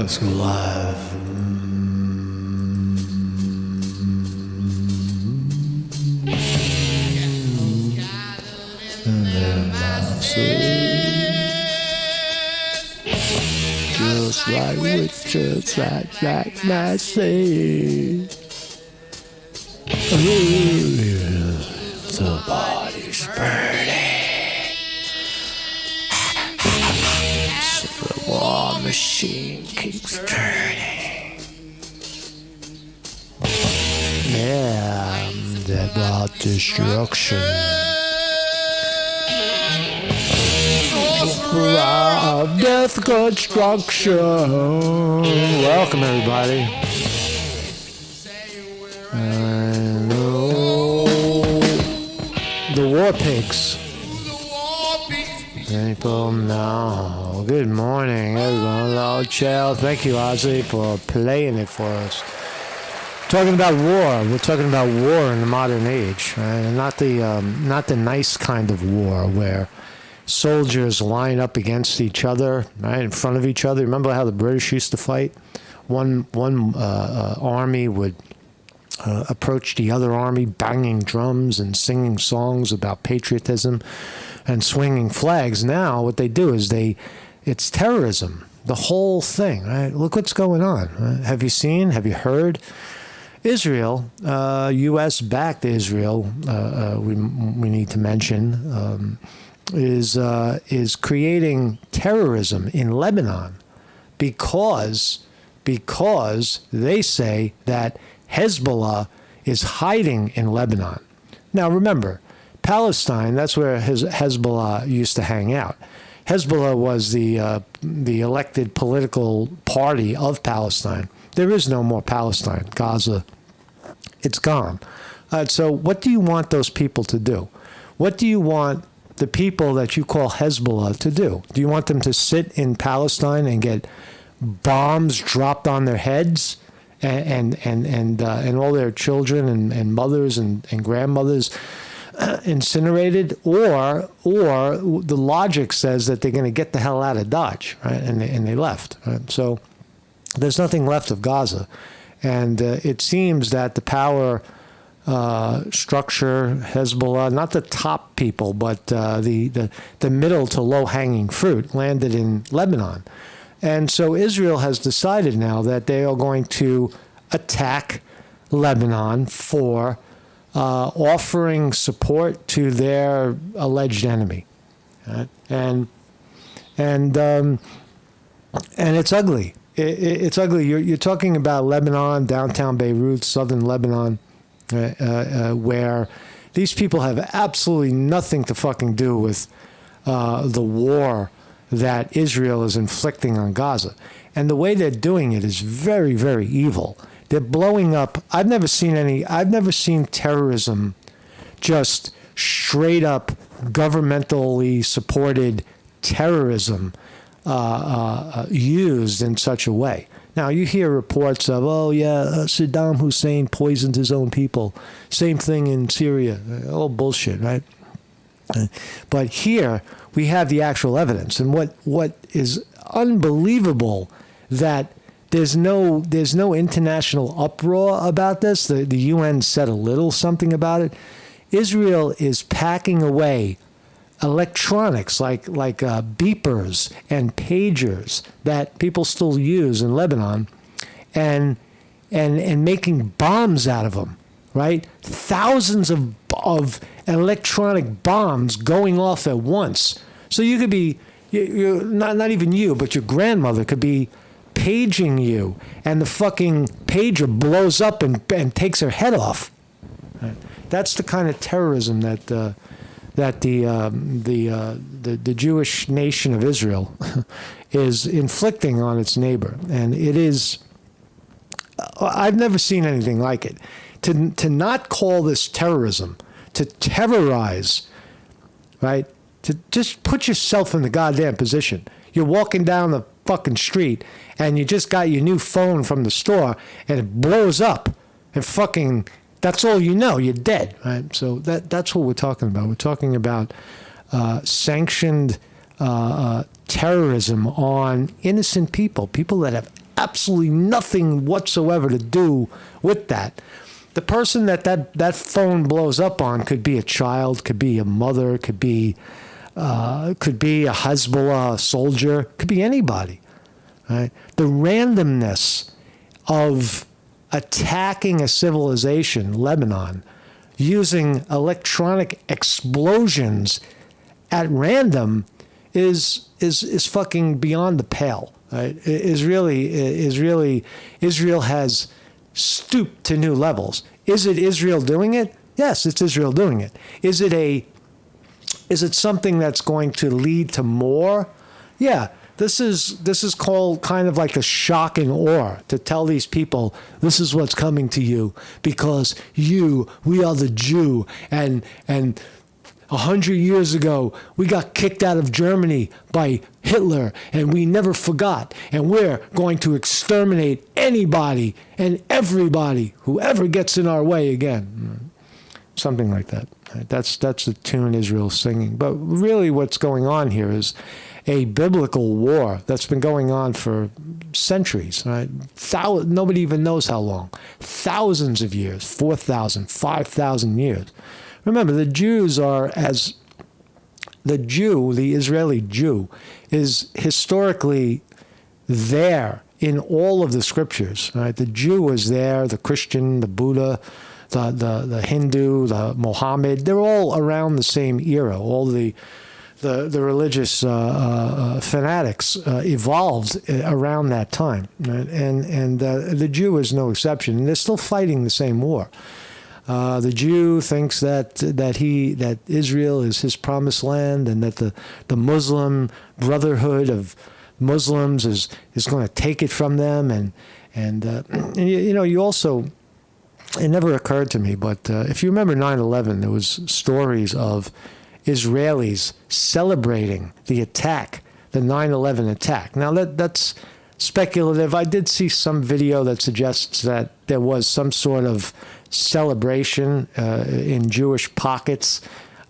Let's go live. Just like witches, like massive. The body's burning. So the war machine keeps turning. Yeah, they brought destruction. Death construction. Welcome, everybody. And the war pigs. People know. Good morning, everyone. Hello, Chell. Thank you, Ozzy, for playing it for us. Talking about war. We're talking about war in the modern age, right? And not the nice kind of war where soldiers line up against each other, right, in front of each other. Remember how the British used to fight? One army would approach the other army, banging drums and singing songs about patriotism and swinging flags. Now what they do is it's terrorism, the whole thing, right? Look what's going on. Right? Have you seen? Have you heard? Israel, U.S.-backed Israel, we need to mention, is creating terrorism in Lebanon because they say that Hezbollah is hiding in Lebanon. Now remember, Palestine, that's where Hezbollah used to hang out. Hezbollah was the elected political party of Palestine. There is no more Palestine. Gaza, it's gone. So what do you want those people to do? What do you want the people that you call Hezbollah to do? Do you want them to sit in Palestine and get bombs dropped on their heads and all their children and mothers and grandmothers incinerated? Or the logic says that they're going to get the hell out of Dodge, right? And they left. Right? So there's nothing left of Gaza. And it seems that the power structure, Hezbollah, not the top people, but the middle to low-hanging fruit landed in Lebanon. And so Israel has decided now that they are going to attack Lebanon for offering support to their alleged enemy. Right? And it's ugly. It's ugly. You're talking about Lebanon, downtown Beirut, southern Lebanon, where these people have absolutely nothing to fucking do with the war that Israel is inflicting on Gaza. And the way they're doing it is very, very evil. They're blowing up. I've never seen terrorism, just straight up governmentally supported terrorism used in such a way. Now, you hear reports of, Saddam Hussein poisoned his own people. Same thing in Syria. All bullshit, right? But here, we have the actual evidence. And what is unbelievable, that there's no international uproar about this. The UN said a little something about it. Israel is packing away electronics like beepers and pagers that people still use in Lebanon, and making bombs out of them, right? Thousands of electronic bombs going off at once. So you could be, you're not even you, but your grandmother could be paging you, and the fucking pager blows up and takes her head off. Right? That's the kind of terrorism that the Jewish nation of Israel is inflicting on its neighbor. And it is, I've never seen anything like it. To not call this terrorism, to terrorize, right? To just put yourself in the goddamn position. You're walking down the fucking street and you just got your new phone from the store and it blows up and fucking, that's all you know, you're dead, right? So that's what we're talking about. We're talking about sanctioned terrorism on innocent people that have absolutely nothing whatsoever to do with that. The person that phone blows up on could be a child, could be a mother, could be a Hezbollah soldier, could be anybody. Right? The randomness of attacking a civilization, Lebanon, using electronic explosions at random is fucking beyond the pale. Right? Israel has stooped to new levels. Is it Israel doing it? Yes, it's Israel doing it. Is it something that's going to lead to more? Yeah. This is called kind of like a shock and awe to tell these people this is what's coming to you because we are the Jew, and 100 years ago we got kicked out of Germany by Hitler and we never forgot, and we're going to exterminate anybody and everybody who ever gets in our way again. Something like that. That's the tune Israel's singing. But really what's going on here is a biblical war that's been going on for centuries, right? Nobody even knows how long. Thousands of years, 4,000, 5,000 years. Remember, the Jews are the Israeli Jew, is historically there in all of the scriptures, right? The Jew is there, the Christian, the Buddha, the Hindu, the Mohammed, they're all around the same era. All the religious fanatics evolved around that time, right? And the Jew is no exception. And they're still fighting the same war. The Jew thinks that Israel is his promised land, and that the Muslim Brotherhood of Muslims is going to take it from them. And you also, it never occurred to me, but if you remember 9/11, there was stories of Israelis celebrating the attack, the 9/11 attack. Now that's speculative. I did see some video that suggests that there was some sort of celebration in Jewish pockets,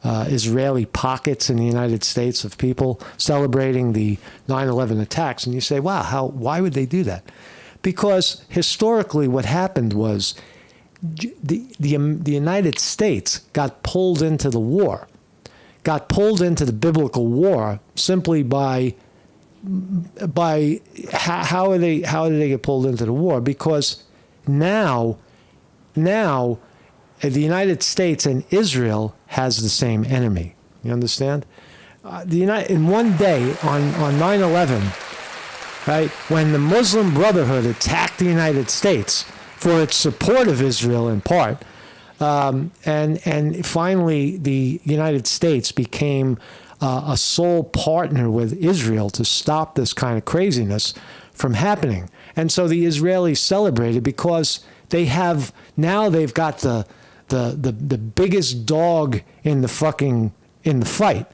Israeli pockets in the United States of people celebrating the 9/11 attacks. And you say, wow, why would they do that? Because historically what happened was the United States got pulled into the war. Got pulled into the biblical war simply by how did they get pulled into the war? Because now the United States and Israel has the same enemy. You understand? In one day on 9/11, right, when the Muslim Brotherhood attacked the United States for its support of Israel in part. And finally, the United States became a sole partner with Israel to stop this kind of craziness from happening. And so the Israelis celebrated because they've got the biggest dog in the fight,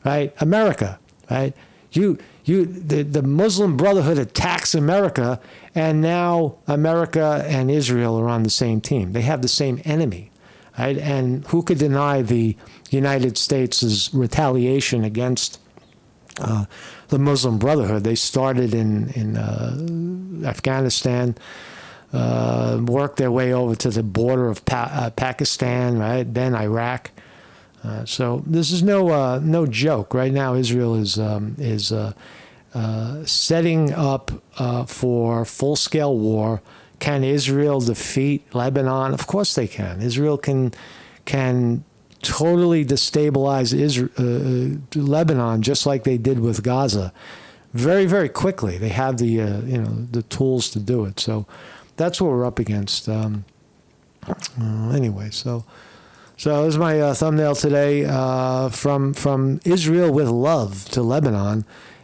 right? America, right? The Muslim Brotherhood attacks America, and now America and Israel are on the same team. They have the same enemy, right? And who could deny the United States' retaliation against the Muslim Brotherhood? They started in Afghanistan, worked their way over to the border of Pakistan, right? Then Iraq. So this is no joke. Right now, Israel is setting up for full-scale war. Can Israel defeat Lebanon? Of course they can. Israel can totally destabilize Lebanon just like they did with Gaza, very, very quickly. They have the tools to do it. So that's what we're up against. Anyway, so this is my thumbnail today, from Israel with love to Lebanon.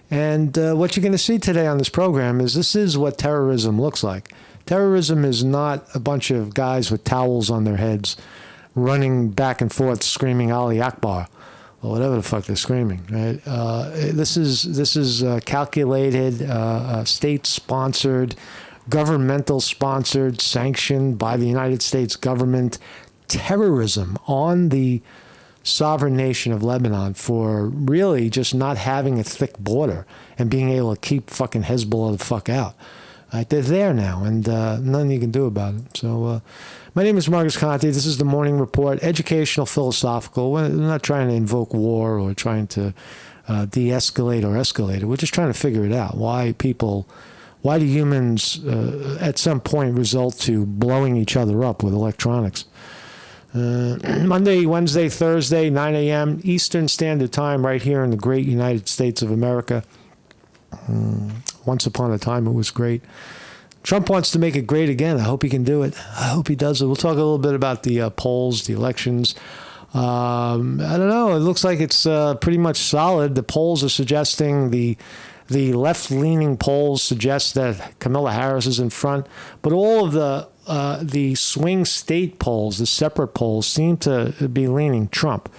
And what you're going to see today on this program is this is what terrorism looks like. Terrorism is not a bunch of guys with towels on their heads running back and forth screaming Ali Akbar or whatever the fuck they're screaming, right? This is calculated, state-sponsored, governmental-sponsored, sanctioned by the United States government terrorism on the sovereign nation of Lebanon for really just not having a thick border and being able to keep fucking Hezbollah the fuck out. Right? They're there now, and nothing you can do about it. So my name is Marcus Conte. This is the Morning Report, educational, philosophical. We're not trying to invoke war or trying to de-escalate or escalate it. We're just trying to figure it out. Why do humans at some point result to blowing each other up with electronics? Monday, Wednesday, Thursday, 9 a.m. Eastern Standard Time right here in the great United States of America. Once upon a time, it was great. Trump wants to make it great again. I hope he can do it. I hope he does it. We'll talk a little bit about the polls, the elections. I don't know. It looks like it's pretty much solid. The polls are suggesting the left-leaning polls suggest that Kamala Harris is in front, but all of the swing state polls, the separate polls, seem to be leaning Trump.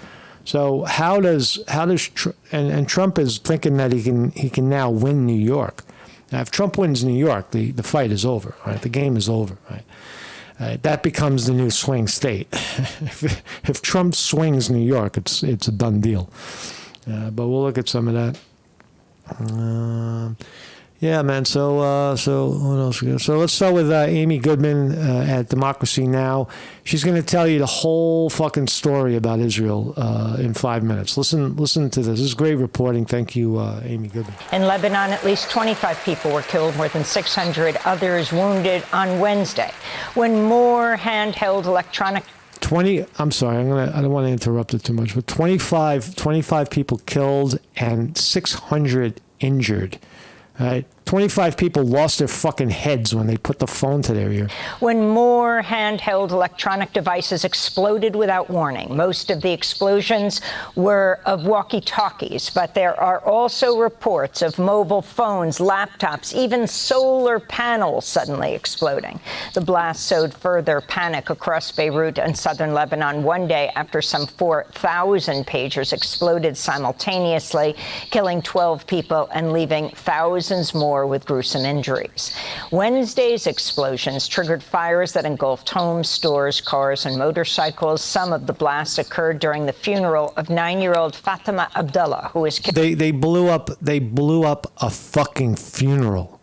So how does and Trump is thinking that he can now win New York. Now, if Trump wins New York, the fight is over. Right, the game is over. Right, that becomes the new swing state. If Trump swings New York, it's a done deal. But we'll look at some of that. Yeah, man. So what else? So let's start with Amy Goodman at Democracy Now! She's going to tell you the whole fucking story about Israel in 5 minutes. Listen to this. This is great reporting. Thank you, Amy Goodman. In Lebanon, at least 25 people were killed, more than 600 others wounded on Wednesday, when more handheld electronic. I'm sorry. I don't want to interrupt it too much, but 25 people killed and 600 injured. Right? 25 people lost their fucking heads when they put the phone to their ear. When more handheld electronic devices exploded without warning. Most of the explosions were of walkie-talkies, but there are also reports of mobile phones, laptops, even solar panels suddenly exploding. The blast sowed further panic across Beirut and southern Lebanon one day after some 4,000 pagers exploded simultaneously, killing 12 people and leaving thousands more with gruesome injuries. Wednesday's explosions triggered fires that engulfed homes, stores, cars, and motorcycles. Some of the blasts occurred during the funeral of 9-year-old Fatima Abdullah, who was killed. They blew up a fucking funeral.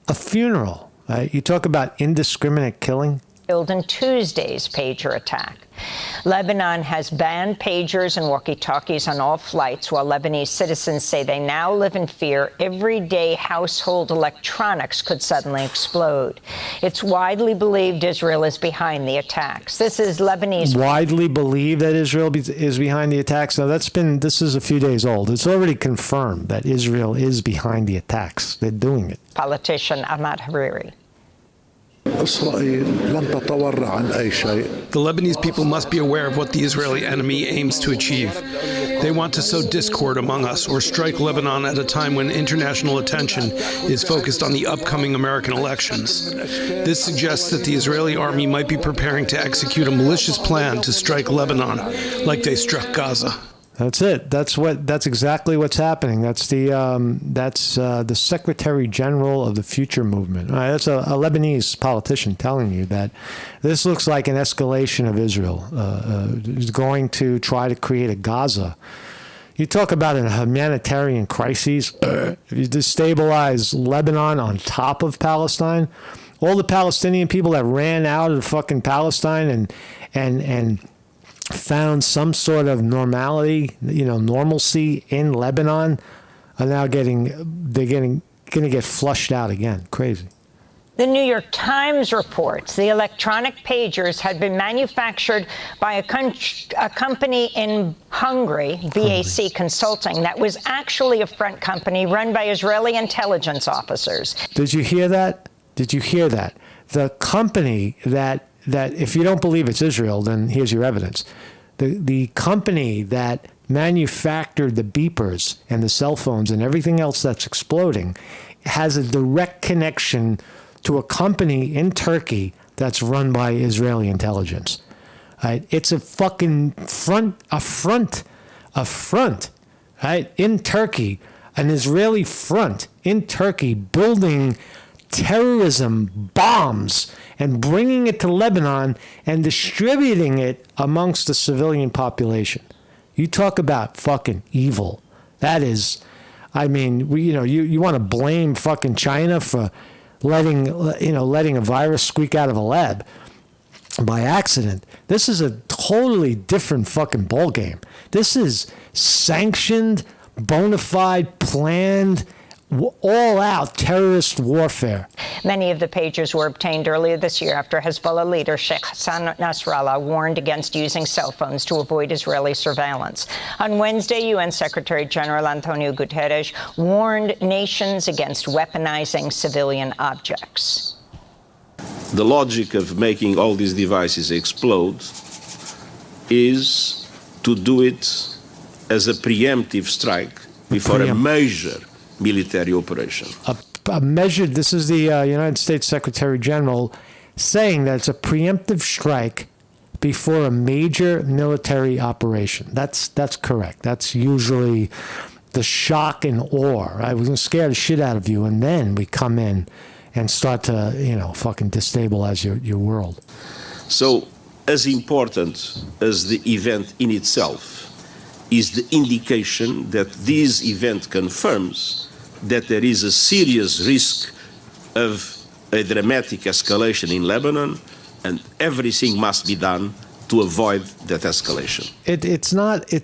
A funeral. Right? You talk about indiscriminate killing. Killed in Tuesday's pager attack. Lebanon has banned pagers and walkie-talkies on all flights, while Lebanese citizens say they now live in fear everyday household electronics could suddenly explode. It's widely believed Israel is behind the attacks. This is Lebanese. Widely believed that Israel is behind the attacks. Now, this is a few days old. It's already confirmed that Israel is behind the attacks. They're doing it. Politician Ahmad Hariri. The Lebanese people must be aware of what the Israeli enemy aims to achieve. They want to sow discord among us or strike Lebanon at a time when international attention is focused on the upcoming American elections. This suggests that the Israeli army might be preparing to execute a malicious plan to strike Lebanon like they struck Gaza. That's it. That's exactly what's happening. That's the Secretary General of the Future Movement. That's a Lebanese politician telling you that this looks like an escalation of Israel is going to try to create a Gaza. You talk about a humanitarian crisis. If you destabilize Lebanon on top of Palestine, all the Palestinian people that ran out of fucking Palestine and found some sort of normalcy in Lebanon are now going to get flushed out again. Crazy. The New York Times reports the electronic pagers had been manufactured by a company in Hungary, BAC Consulting, that was actually a front company run by Israeli intelligence officers. Did you hear that? The company that if you don't believe it's Israel, then here's your evidence. The company that manufactured the beepers and the cell phones and everything else that's exploding has a direct connection to a company in Turkey that's run by Israeli intelligence. Right? It's a fucking front, right? In Turkey, an Israeli front in Turkey building terrorism bombs and bringing it to Lebanon and distributing it amongst the civilian population. You talk about fucking evil. That is, I mean, you want to blame fucking China for letting a virus squeak out of a lab by accident. This is a totally different fucking ballgame. This is sanctioned, bona fide, planned, all-out terrorist warfare. Many of the pages were obtained earlier this year after Hezbollah leader Sheikh Hassan Nasrallah warned against using cell phones to avoid Israeli surveillance. On Wednesday, UN Secretary General Antonio Guterres warned nations against weaponizing civilian objects. The logic of making all these devices explode is to do it as a preemptive strike before a major military operation. A measured, this is the United States Secretary General saying that it's a preemptive strike before a major military operation. That's correct. That's usually the shock and awe, right? We're going to scare the shit out of you, and then we come in and start to, fucking destabilize your world. So, as important as the event in itself is the indication that this event confirms that there is a serious risk of a dramatic escalation in Lebanon, and everything must be done to avoid that escalation. It's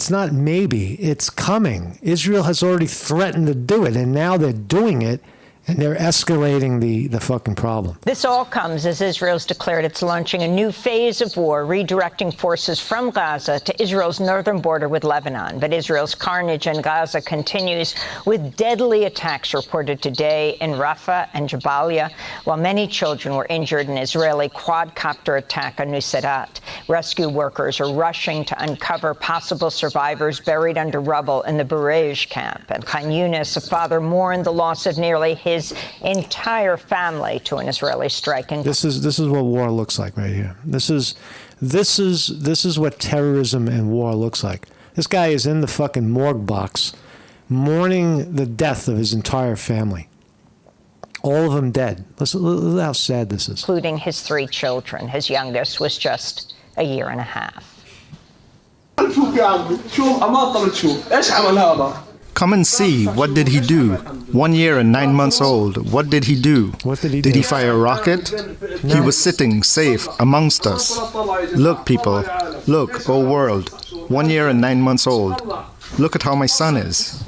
not maybe, it's coming. Israel has already threatened to do it, and now they're doing it, and they're escalating the fucking problem. This all comes as Israel's declared it's launching a new phase of war, redirecting forces from Gaza to Israel's northern border with Lebanon. But Israel's carnage in Gaza continues, with deadly attacks reported today in Rafah and Jabalia, while many children were injured in an Israeli quadcopter attack on Nuseirat. Rescue workers are rushing to uncover possible survivors buried under rubble in the Burej camp. And Khan Yunis, a father, mourned the loss of nearly his entire family to an Israeli strike. This is what war looks like right here. This is what terrorism and war looks like. This guy is in the fucking morgue box, mourning the death of his entire family. All of them dead. Listen how sad this is. Including his 3 children. His youngest was just a year and a half. Come and see, what did he do? 1 year and 9 months old. What did he do? What did he do? Did he fire a rocket? No. He was sitting safe amongst us. Look, people. Look, oh world. 1 year and 9 months old. Look at how my son is.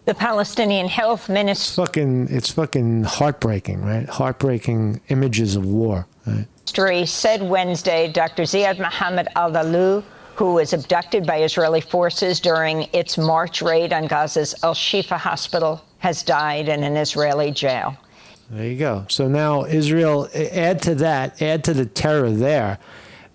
The Palestinian health minister... It's fucking heartbreaking, right? Heartbreaking images of war, right? Said Wednesday Dr. Ziad Mohammed al-Dalu, who was abducted by Israeli forces during its March raid on Gaza's Al-Shifa hospital, has died in an Israeli jail. There you go. So now Israel, add to the terror there,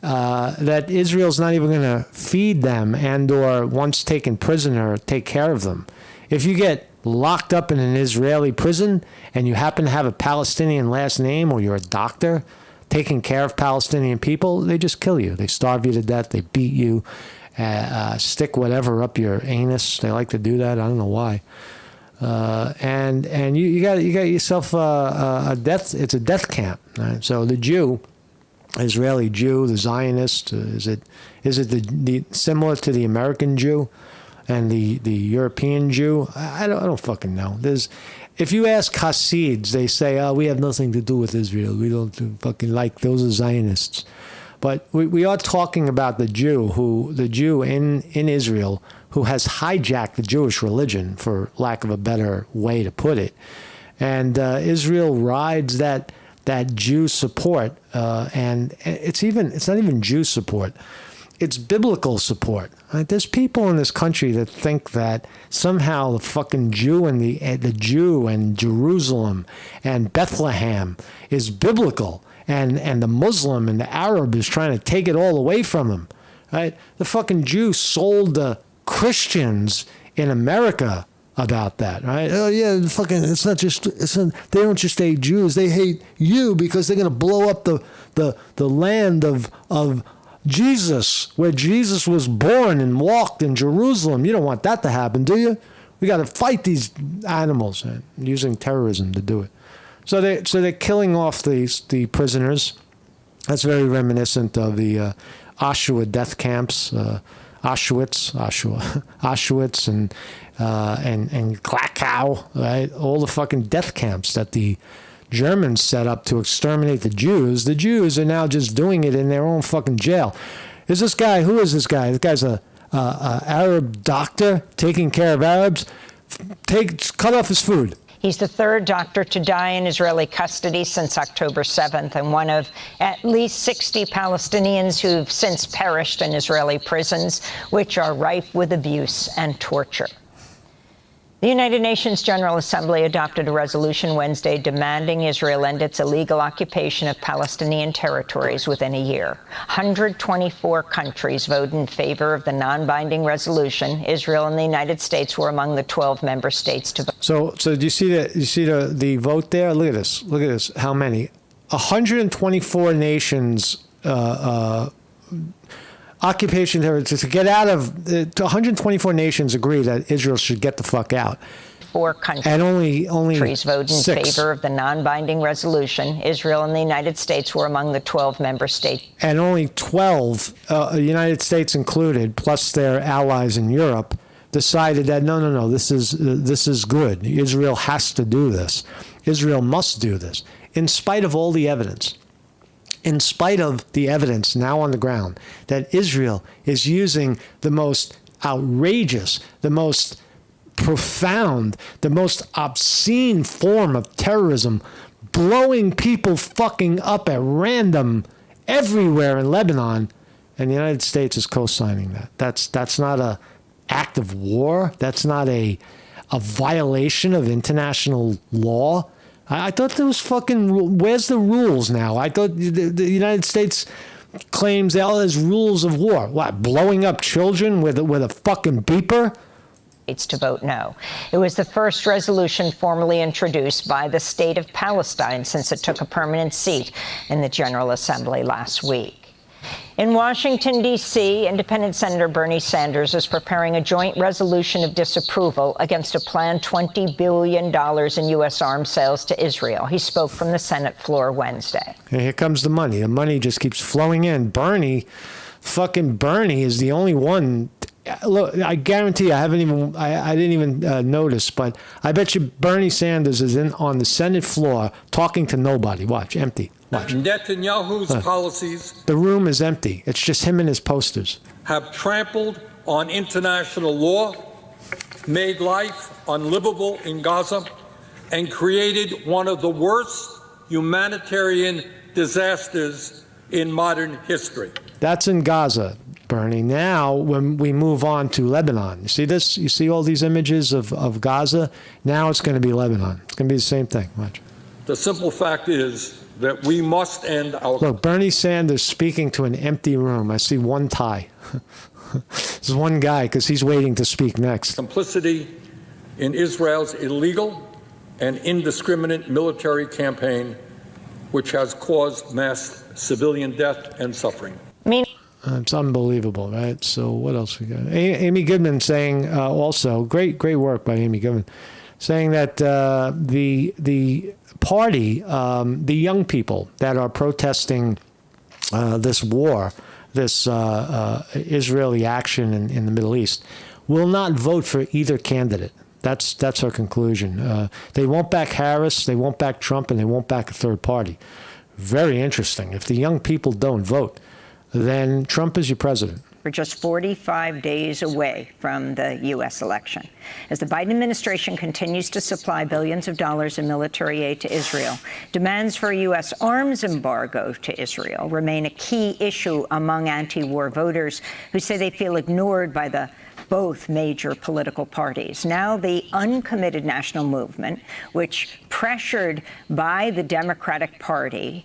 that Israel's not even going to feed them and or once taken prisoner, take care of them. If you get locked up in an Israeli prison and you happen to have a Palestinian last name or you're a doctor, taking care of Palestinian people, they just kill you. They starve you to death. They beat you, stick whatever up your anus. They like to do that. I don't know why. And you got yourself a death. It's a death camp. Right? So the Jew, Israeli Jew, the Zionist, is it the similar to the American Jew and the European Jew? I don't fucking know. If you ask Hasids, they say, we have nothing to do with Israel. We don't fucking like, those are Zionists. But we are talking about the Jew in Israel who has hijacked the Jewish religion, for lack of a better way to put it. And Israel rides that Jew support, and it's not even Jew support. It's biblical support. Right? There's people in this country that think that somehow the fucking Jew and the Jew and Jerusalem and Bethlehem is biblical, and the Muslim and the Arab is trying to take it all away from them. Right? The fucking Jew sold the Christians in America about that, right? Oh yeah, they don't just hate Jews, they hate you because they're gonna blow up the land of Jesus, where Jesus was born and walked in Jerusalem. You don't want that to happen, do you? We got to fight these animals, right? Using terrorism to do it. So they're killing off the prisoners. That's very reminiscent of the Auschwitz death camps, Auschwitz and Krakow, right? All the fucking death camps that the Germans set up to exterminate the Jews are now just doing it in their own fucking jail. Is this guy, who is this guy? This guy's a Arab doctor taking care of Arabs. Cut off his food. He's the third doctor to die in Israeli custody since October 7th, and one of at least 60 Palestinians who've since perished in Israeli prisons, which are rife with abuse and torture. The United Nations General Assembly adopted a resolution Wednesday demanding Israel end its illegal occupation of Palestinian territories within a year. 124 countries voted in favor of the non-binding resolution. Israel and the United States were among the 12 member states to vote. So do you see that? You see the vote there? Look at this. Look at this. How many? 124 nations. Occupation territory to get out of 124 nations agree that Israel should get the fuck out. 4 countries and only voted in 6. favor of the non-binding resolution. Israel and the United States were among the 12 member states. And only 12, the United States included, plus their allies in Europe, decided that no, this is good. Israel has to do this. Israel must do this, in spite of all the evidence. In spite of the evidence now on the ground that Israel is using the most outrageous, the most profound, the most obscene form of terrorism, blowing people fucking up at random everywhere in Lebanon, and the United States is co-signing that. That's not an act of war. That's not a violation of international law. I thought there was fucking, where's the rules now? I thought the United States claims there's rules of war. What, blowing up children with a fucking beeper? To vote no. It was the first resolution formally introduced by the state of Palestine since it took a permanent seat in the General Assembly last week. In Washington, D.C., Independent Senator Bernie Sanders is preparing a joint resolution of disapproval against a planned $20 billion in U.S. arms sales to Israel. He spoke from the Senate floor Wednesday. And here comes the money. The money just keeps flowing in. Fucking Bernie is the only one. Look, I guarantee I didn't even notice, but I bet you Bernie Sanders is on the Senate floor talking to nobody. Watch, empty. Watch. Netanyahu's policies. The room is empty. It's just him and his posters. Have trampled on international law, made life unlivable in Gaza, and created one of the worst humanitarian disasters in modern history. That's in Gaza, Bernie. Now, when we move on to Lebanon, you see this? You see all these images of Gaza? Now it's going to be Lebanon. It's going to be the same thing. Watch. The simple fact is that we must end our... Look, Bernie Sanders speaking to an empty room. I see one tie. There's one guy, because he's waiting to speak next. Complicity in Israel's illegal and indiscriminate military campaign, which has caused mass civilian death and suffering. It's unbelievable, right? So what else we got? Amy Goodman saying also, great work by Amy Goodman, saying that the party, the young people that are protesting this war, this Israeli action in the Middle East, will not vote for either candidate. That's her conclusion. They won't back Harris, they won't back Trump, and they won't back a third party. Very interesting. If the young people don't vote, then Trump is your president. We're just 45 days away from the U.S. election. As the Biden administration continues to supply billions of dollars in military aid to Israel, demands for a U.S. arms embargo to Israel remain a key issue among anti-war voters who say they feel ignored by both major political parties. Now the uncommitted national movement, which pressured by the Democratic Party,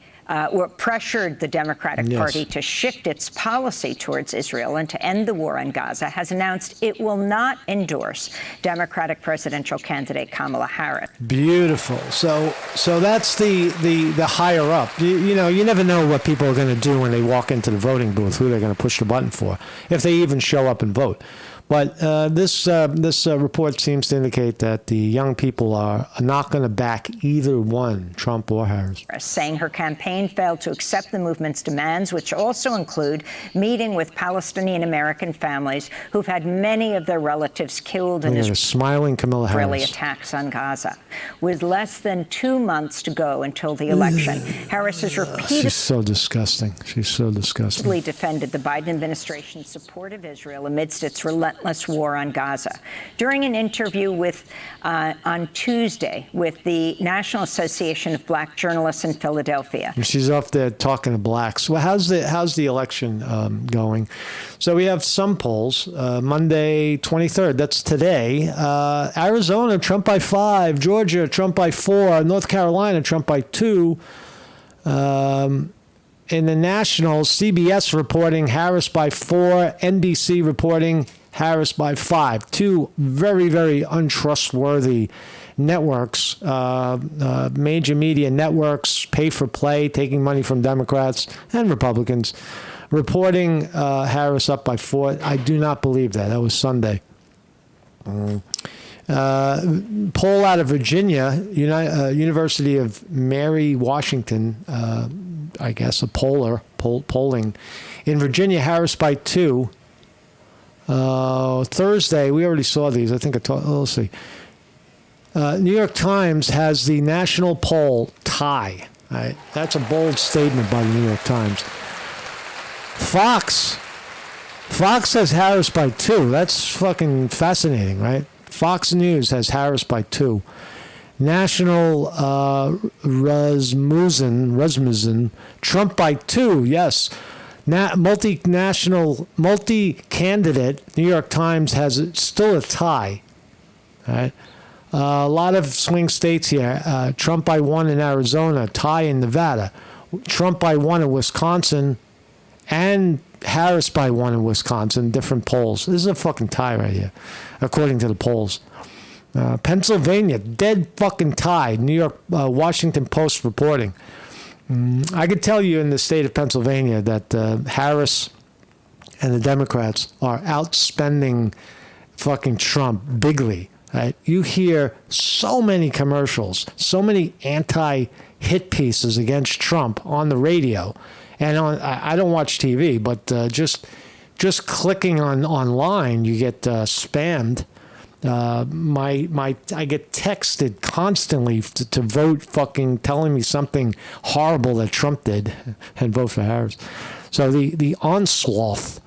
pressured the Democratic Party to shift its policy towards Israel and to end the war on Gaza, has announced it will not endorse Democratic presidential candidate Kamala Harris. Beautiful. So that's the higher up. You know, you never know what people are going to do when they walk into the voting booth, who they're going to push the button for, if they even show up and vote. But this report seems to indicate that the young people are not going to back either one, Trump or Harris. Saying her campaign failed to accept the movement's demands, which also include meeting with Palestinian-American families who've had many of their relatives killed in a smiling Kamala Israeli Harris. attacks on Gaza. With less than 2 months to go until the election, Harris has repeatedly She's so disgusting. She's so disgusting. defended the Biden administration's support of Israel amidst its relentless war on Gaza. During an interview with on Tuesday with the National Association of Black Journalists in Philadelphia, And she's off there talking to blacks. Well, how's the election going? So we have some polls. Monday, 23rd. That's today. Arizona, Trump by 5. Georgia, Trump by 4. North Carolina, Trump by 2. In the nationals, CBS reporting Harris by 4. NBC reporting Harris by 5. Two very, very untrustworthy networks, major media networks, pay for play, taking money from Democrats and Republicans, reporting Harris up by 4. I do not believe that. That was Sunday. Poll out of Virginia, University of Mary Washington, I guess a polling. In Virginia, Harris by 2. Thursday, we already saw these. I think let's see. New York Times has the national poll tie. Right? That's a bold statement by the New York Times. Fox has Harris by 2. That's fucking fascinating, right? Fox News has Harris by 2. National Rasmussen, Trump by 2. Yes. Multi-candidate, New York Times has still a tie. All right. A lot of swing states here. Trump by 1 in Arizona, tie in Nevada. Trump by 1 in Wisconsin, and Harris by 1 in Wisconsin, different polls. This is a fucking tie right here, according to the polls. Pennsylvania, dead fucking tie. New York, Washington Post reporting. I could tell you in the state of Pennsylvania that Harris and the Democrats are outspending fucking Trump bigly. Right? You hear so many commercials, so many anti-hit pieces against Trump on the radio, and I don't watch TV, but just clicking online, you get spammed. I get texted constantly to vote, fucking telling me something horrible that Trump did, and vote for Harris. So the onslaught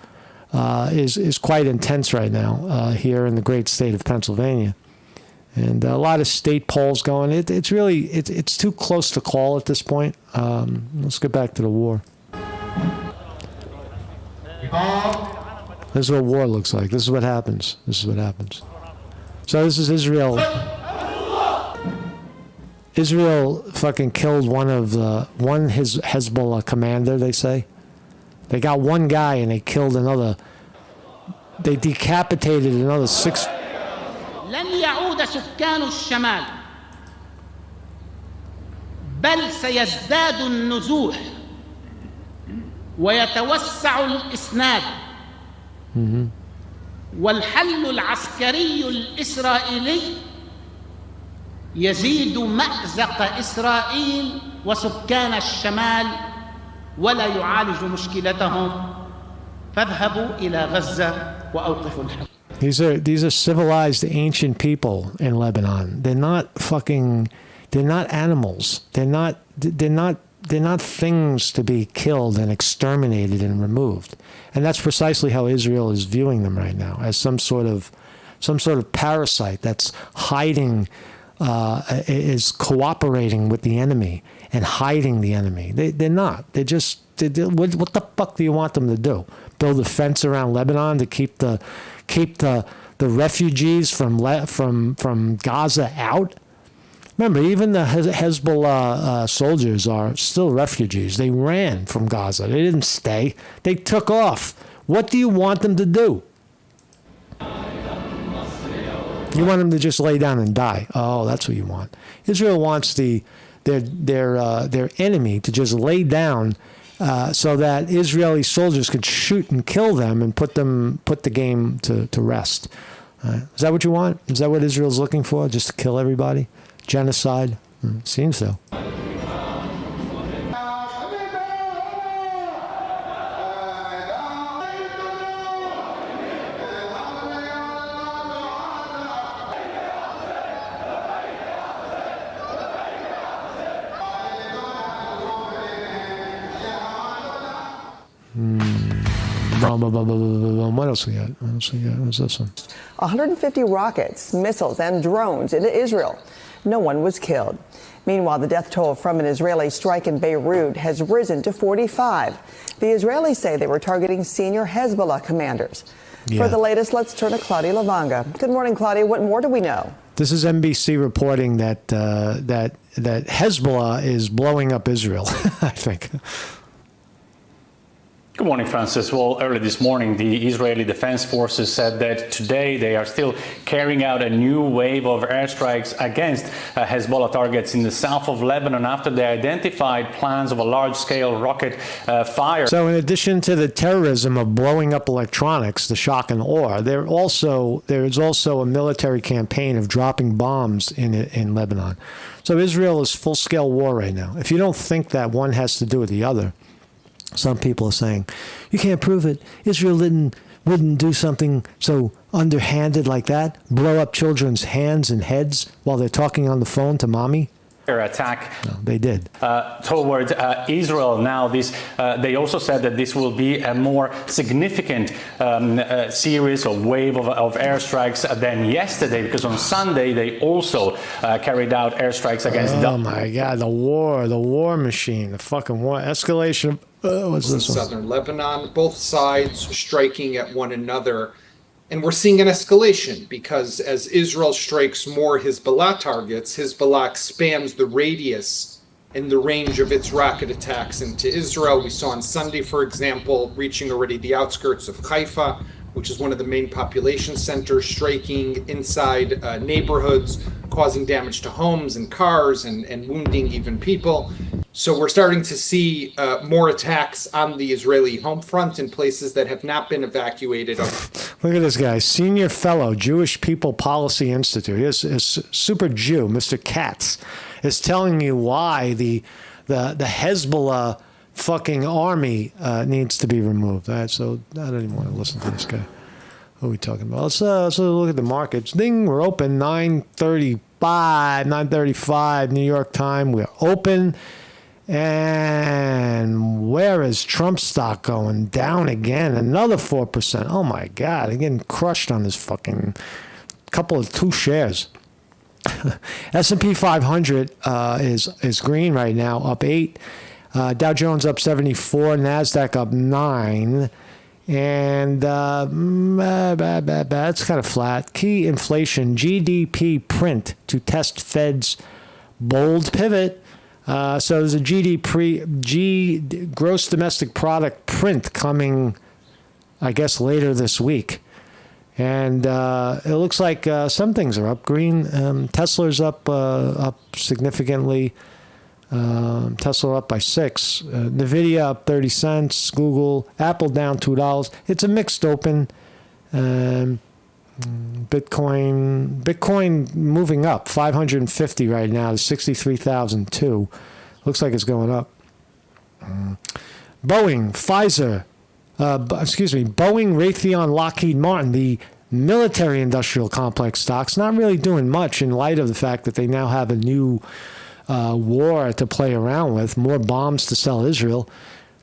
is quite intense right now here in the great state of Pennsylvania, and a lot of state polls going. It's too close to call at this point. Let's get back to the war. This is what war looks like. This is what happens. So this is Israel. Israel fucking killed one Hezbollah commander, they say. They got one guy and they killed another. They decapitated another 6. لن يعود سكان الشمال بل سيزداد النزوح ويتوسع الإسناد والحل العسكري الإسرائيلي يزيد مأزق إسرائيل وسكان الشمال ولا يعالج مشكلتهم فاذهبوا إلى غزة وأوقفوا الحرب. These are civilized ancient people in Lebanon. They're not animals. They're not things to be killed and exterminated and removed. And that's precisely how Israel is viewing them right now, as some sort of parasite that's hiding, is cooperating with the enemy and hiding the enemy. They're not. What the fuck do you want them to do? Build a fence around Lebanon to keep the refugees from Gaza out? Remember, even the Hezbollah soldiers are still refugees. They ran from Gaza. They didn't stay. They took off. What do you want them to do? You want them to just lay down and die. Oh, that's what you want. Israel wants their enemy to just lay down so that Israeli soldiers could shoot and kill them and put the game to rest. Is that what you want? Is that what Israel's looking for? Just to kill everybody? Genocide? Seems so. What else we got? What's this one? 150 rockets, missiles, and drones into Israel. No one was killed. Meanwhile, the death toll from an Israeli strike in Beirut has risen to 45. The Israelis say they were targeting senior Hezbollah commanders. Yeah. For the latest, let's turn to Claudia Lavanga. Good morning, Claudia. What more do we know? This is NBC reporting that Hezbollah is blowing up Israel, I think. Good morning, Francis. Well, early this morning, the Israeli Defense Forces said that today they are still carrying out a new wave of airstrikes against Hezbollah targets in the south of Lebanon after they identified plans of a large-scale rocket fire. So in addition to the terrorism of blowing up electronics, the shock and awe, there is also a military campaign of dropping bombs in Lebanon. So Israel is full-scale war right now. If you don't think that one has to do with the other, some people are saying, you can't prove it. Israel wouldn't do something so underhanded like that, blow up children's hands and heads while they're talking on the phone to mommy. Attack. No, they did. Toward Israel. Now, they also said that this will be a more significant series or wave of airstrikes than yesterday, because on Sunday they also carried out airstrikes against. Oh my God, the war machine, the fucking war escalation. What's this one? Southern Lebanon, both sides striking at one another. And we're seeing an escalation because as Israel strikes more Hezbollah targets, Hezbollah expands the radius and the range of its rocket attacks into Israel. We saw on Sunday, for example, reaching already the outskirts of Haifa, which is one of the main population centers, striking inside neighborhoods, causing damage to homes and cars and wounding even people. So we're starting to see more attacks on the Israeli home front in places that have not been evacuated. Look at this guy, senior fellow, Jewish People Policy Institute. Is super Jew, Mr. Katz, is telling you why the Hezbollah fucking army needs to be removed. All right, so I don't even want to listen to this guy. What are we talking about? Let's look at the markets. Ding, we're open 9:35 New York time. We're open. And where is Trump stock going? Down again, another 4%. Oh my God, I'm getting crushed on this fucking two shares. S&P 500 is green right now, up 8. Dow Jones up 74, NASDAQ up 9. And it's kind of flat. Key inflation, GDP print to test Fed's bold pivot. So there's a gross domestic product print coming, I guess, later this week. And it looks like some things are up. Green, Tesla's up significantly. Tesla up by 6. Nvidia up 30 cents. Google, Apple down $2. It's a mixed open. Bitcoin moving up 550 right now to 63,002. Looks like it's going up. Boeing, Raytheon, Lockheed Martin, the military industrial complex stocks, not really doing much in light of the fact that they now have a new war to play around with, more bombs to sell Israel.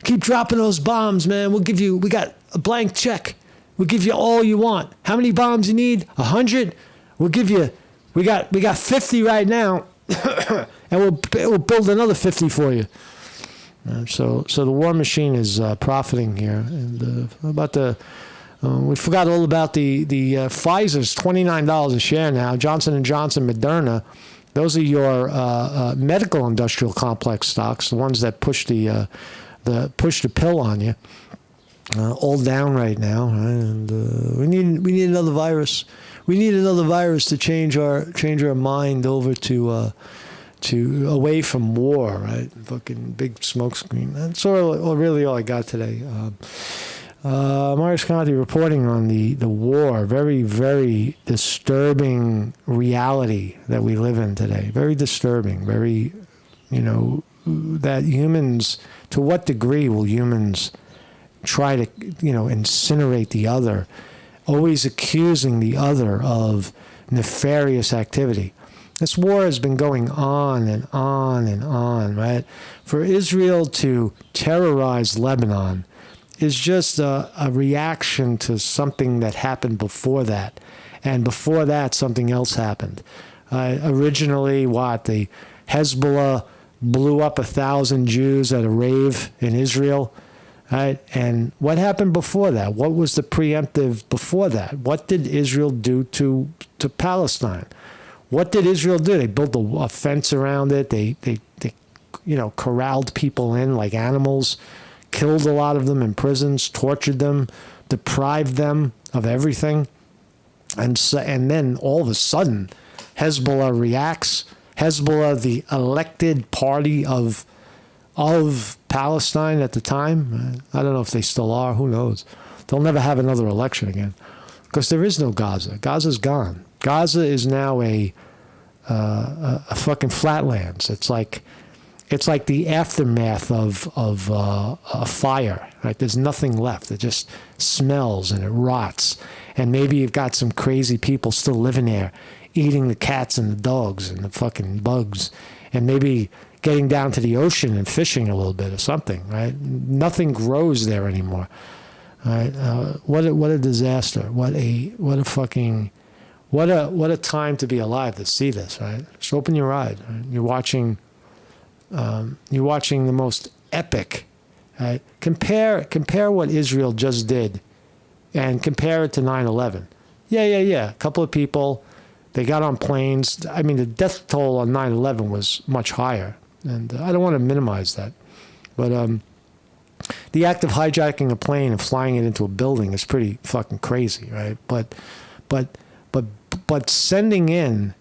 Keep dropping those bombs, man. We got a blank check. We'll give you all you want. How many bombs you need? 100? We'll give you. We got 50 right now, and we'll build another 50 for you. So the war machine is profiting here. And we forgot all about the Pfizer's $29 a share now. Johnson & Johnson, Moderna. Those are your medical industrial complex stocks, the ones that push the pill on you. All down right now, right? And we need another virus. We need another virus to change our mind over to away from war, right? Fucking big smoke screen. That's really all I got today. Marius Conti reporting on the war. Very, very disturbing reality that we live in today. Very disturbing. Very, that humans, to what degree will humans try to, incinerate the other, always accusing the other of nefarious activity. This war has been going on and on and on, right? For Israel to terrorize Lebanon is just a reaction to something that happened before that. And before that, something else happened. Originally, the Hezbollah blew up 1,000 Jews at a rave in Israel, right? And what happened before that? What was the preemptive before that? What did Israel do to Palestine? What did Israel do? They built a fence around it. They corralled people in like animals, killed a lot of them in prisons, tortured them, deprived them of everything. And then all of a sudden, Hezbollah reacts. Hezbollah, the elected party of Palestine at the time. I don't know if they still are. Who knows? They'll never have another election again because there is no Gaza. Gaza's gone. Gaza is now a fucking flatlands. It's like the aftermath of a fire. Right? There's nothing left. It just smells and it rots. And maybe you've got some crazy people still living there, eating the cats and the dogs and the fucking bugs, and maybe getting down to the ocean and fishing a little bit or something. Right? Nothing grows there anymore. Right? What a disaster. What a time to be alive to see this, right? Just open your eyes. Right? You're watching the most epic. Right? Compare what Israel just did, and compare it to 9/11. Yeah. A couple of people, they got on planes. I mean, the death toll on 9/11 was much higher, and I don't want to minimize that, but the act of hijacking a plane and flying it into a building is pretty fucking crazy, right? But sending in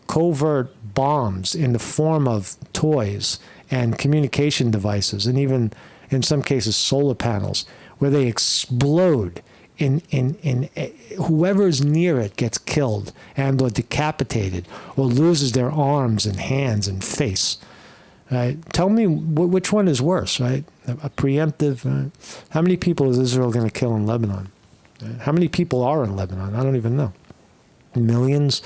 covert bombs in the form of toys and communication devices, and even in some cases solar panels, where they explode in whoever's near it gets killed and or decapitated or loses their arms and hands and face. Right? Tell me which one is worse, right? A preemptive. How many people is Israel going to kill in Lebanon? How many people are in Lebanon? I don't even know. Millions.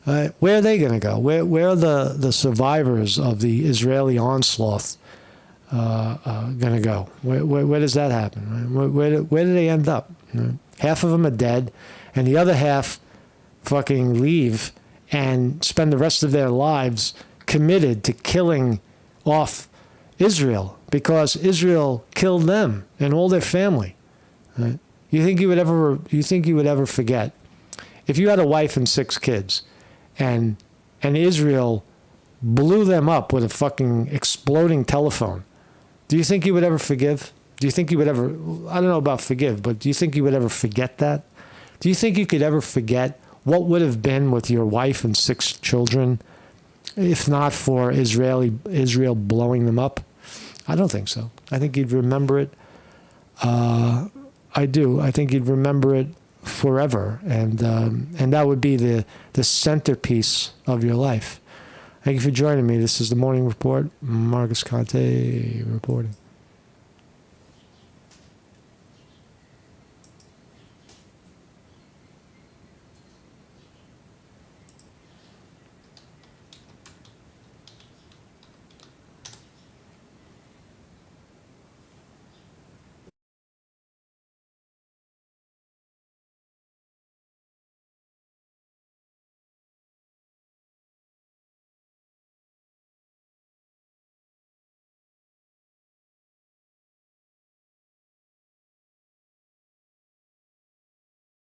Where are they going to go? Where are the survivors of the Israeli onslaught going to go? Where does that happen? Right? Where do they end up? Right? Half of them are dead, and the other half fucking leave and spend the rest of their lives committed to killing off Israel because Israel killed them and all their family. Right? You think you would ever forget if you had a wife and 6 kids, and Israel blew them up with a fucking exploding telephone? Do you think you would ever forgive? Do you think you would ever? I don't know about forgive, but do you think you would ever forget that? Do you think you could ever forget what would have been with your wife and 6 children if not for Israel blowing them up? I don't think so. I think you'd remember it. I do. I think you'd remember it forever, and that would be the centerpiece of your life. Thank you for joining me. This is the Morning Report. Marcus Conte reporting.